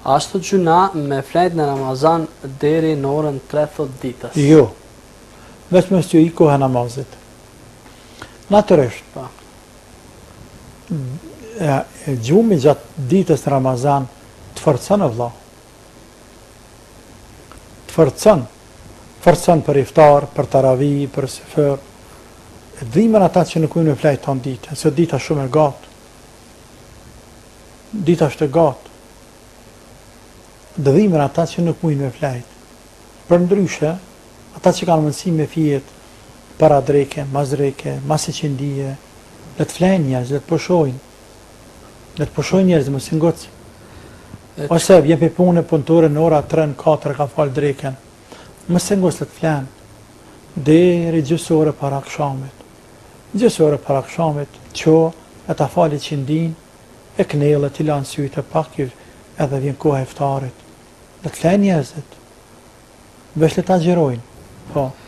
Ashtu gjuna me flejt në Ramazan deri në orën 30 ditës. Jo, vetëm që i koha namazit. Natyrisht, gjumi gjatë ditës në Ramazan të forcon e vëlla. Të forcon për iftar, për taravi, për sefer. Dhimen ata që nuk ujnë me flejt të në ditë, se dita shumë e gatë. Dita është e gatë. Dhimen ata që nuk ujnë me flejt. Për ndryshe, ata që kanë mundësi me fjet para dreke, mas dreke, mas e qindije, le të flejnë njerëz, le të pushojnë. Le të pushojnë njerëz, mos i ngocë. Ose jepi punë punëtore në ora 3-4 ka falë dreken. Mos e ngocë, le të flenë. Deri gjysore para akşamit. Gjysore para akşamit, që e ta fali qindin, e knellë, t'i lanë sytë e pak, edhe vjen koha e iftarit. Le të flejnë njerëzit. Veç le ta gjerojnë. Po.